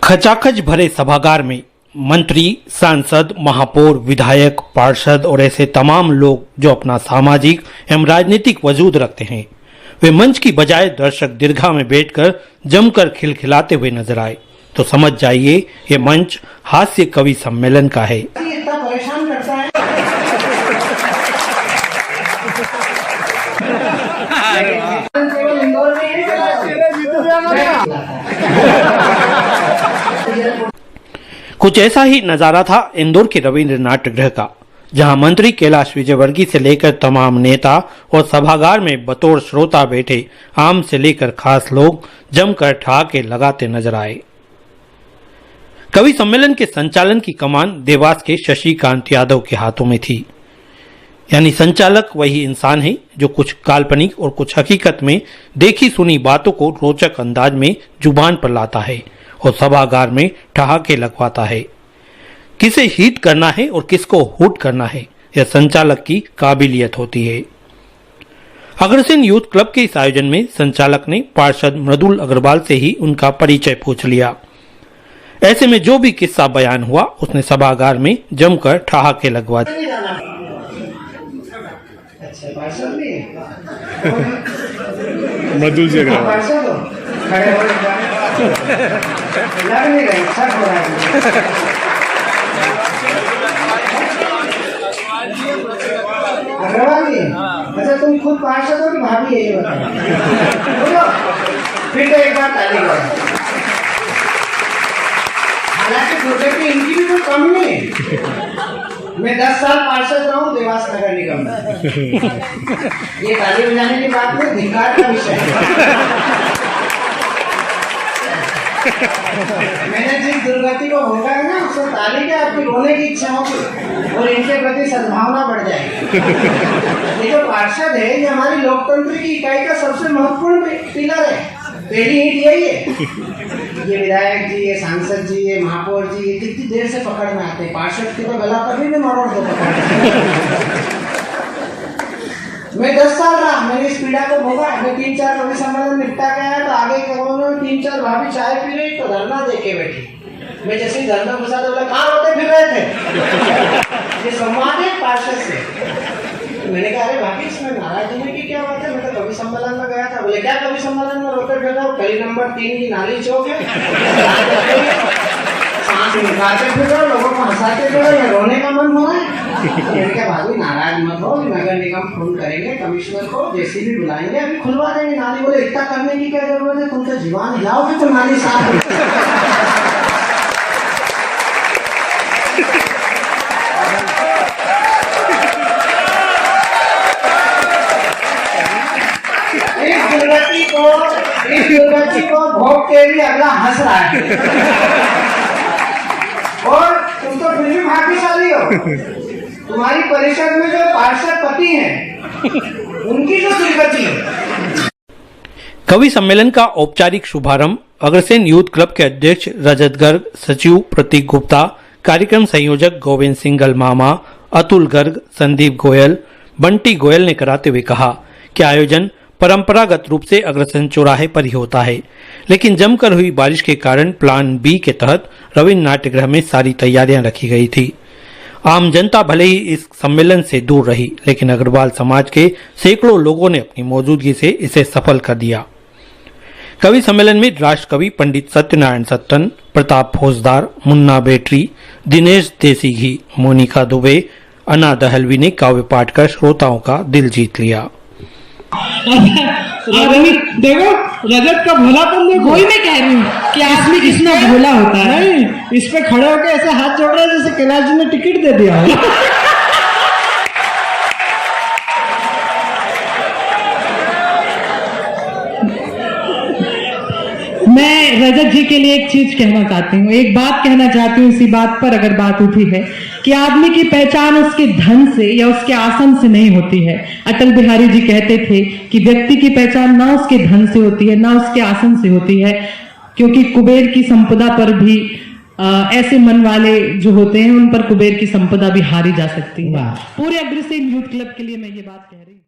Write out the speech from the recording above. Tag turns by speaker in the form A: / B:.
A: खचाखच भरे सभागार में मंत्री, सांसद, महापौर, विधायक, पार्षद और ऐसे तमाम लोग जो अपना सामाजिक एवं राजनीतिक वजूद रखते हैं, वे मंच की बजाय दर्शक दीर्घा में बैठकर जमकर खिलखिलाते हुए नजर आए। तो समझ जाइए ये मंच हास्य कवि सम्मेलन का है।
B: इतना परेशान करता है। केवल इंदौर में
A: कुछ ऐसा ही नजारा था इंदौर के रविंद्र नाट्यगृह का, जहां मंत्री कैलाश विजयवर्गीय से लेकर तमाम नेता और सभागार में बतौर श्रोता बैठे आम से लेकर खास लोग जमकर ठहाके लगाते नजर आए। कवि सम्मेलन के संचालन की कमान देवास के शशिकांत यादव के हाथों में थी। यानी संचालक वही इंसान है जो कुछ काल्पनिक और कुछ हकीकत में देखी सुनी बातों को रोचक अंदाज में जुबान पर लाता है और सभागार में ठहाके लगवाता है। किसे हिट करना है और किसको हुट करना है, यह संचालक की काबिलियत होती है। अग्रसेन यूथ क्लब के इस आयोजन में संचालक ने पार्षद मृदुल अग्रवाल से ही उनका परिचय पूछ लिया। ऐसे में जो भी किस्सा बयान हुआ उसने सभागार में जमकर ठहाके लगवा दिए।
C: मृदुल से
B: अग्रवाल जी, अच्छा तुम खुद पार्षद हो कि भाभी है ये बताओ। फिर तो एक बार ताली करो। हालांकि प्रोजेक्ट इनकी भी तो कम नहीं है। मैं 10 साल पार्षद रहा हूँ देवास नगर निगम में। ये ताली बजाने की बात में धिक्कार का विषय है। मैंने जिस दुर्गति को भोगा है ना, उससे ताली के आपकी रोने की इच्छा होगी और इनके प्रति सद्भावना बढ़ जाएगी। ये जो पार्षद है ये हमारी लोकतंत्र की इकाई का सबसे महत्वपूर्ण पिलर है। पहली ईंट यही है। ये विधायक जी, ये सांसद जी, ये महापौर जी, ये कितनी देर से पकड़ में आते हैं। पार्षद की तो गला कभी भी मरोड़ दो पकड़। मैं 10 साल रहा, मैंने इस पीड़ा को भोगा। मैं 3-4 कवि सम्मेलन निपटा गया तो आगे कहोगे 3-4 भाभी चाय पी रही तो धरना देके बैठी। मैं जैसे ही धरना घुसा तो बोला कहाँ होते फिर रहे थे। ये संवाद है पार्षद से। तो मैंने कहा अरे भाभी इसमें नाराज होने की क्या बात है। मैं तो कवि सम्मेलन में गया था। बोले क्या कवि सम्मेलन में रोते फिर रहा हूँ। गली नंबर 3 की नाली चौक है, सांस निकालते फिर रहे, लोगों को हंसाते फिर रहे, रोने का मन हो रहा है। मैंने कहा भाभी नाराज मत हो, नगर निगम फोन करेंगे कमिश्नर को, जैसी भी बुलाएंगे अभी खुलवा देंगे नाली। बोले इतना करने की क्या जरूरत है, तुम तो जीवान हिलाओगे तो नाली साफ हो। इस दुर्गति को भोग के भी अगला हंस रहा है। और तुम तो फिर भी भाग्यशाली हो। तुम्हारी परिषद में जो पार्षद पति हैं, उनकी जो दुर्गति है।
A: कवि सम्मेलन का औपचारिक शुभारंभ अग्रसेन यूथ क्लब के अध्यक्ष रजत गर्ग, सचिव प्रतीक गुप्ता, कार्यक्रम संयोजक गोविंद सिंगल मामा, अतुल गर्ग, संदीप गोयल, बंटी गोयल ने कराते हुए कहा कि आयोजन परंपरागत रूप से अग्रसेन चौराहे पर ही होता है, लेकिन जमकर हुई बारिश के कारण प्लान बी के तहत रविंद्र नाट्यगृह में सारी तैयारियां रखी गई थी। आम जनता भले ही इस सम्मेलन से दूर रही, लेकिन अग्रवाल समाज के सैकड़ों लोगों ने अपनी मौजूदगी से इसे सफल कर दिया। कवि सम्मेलन में राष्ट्र कवि पंडित सत्यनारायण सत्तन, प्रताप फौजदार, मुन्ना बेटरी, दिनेश देसी घी, मोनिका दुबे, अन्ना दहलवी ने काव्य पाठ कर श्रोताओं का दिल जीत लिया।
D: देखो रजत का भोलापन देखो। वही मैं कह रही हूँ कि आदमी कितना भोला होता है। नहीं, इस पे खड़े होकर ऐसे हाथ जोड़ रहे हैं जैसे कैलाश जी ने टिकट दे दिया हो। मैं रजत जी के लिए एक चीज कहना चाहती हूँ, एक बात कहना चाहती हूँ। इसी बात पर अगर बात उठी है कि आदमी की पहचान उसके धन से या उसके आसन से नहीं होती है। अटल बिहारी जी कहते थे कि व्यक्ति की पहचान ना उसके धन से होती है ना उसके आसन से होती है, क्योंकि कुबेर की संपदा पर भी ऐसे मन वाले जो होते हैं उन पर कुबेर की संपदा भी हारी जा सकती है। पूरे अग्रसेन यूथ क्लब के लिए मैं ये बात कह रही हूँ।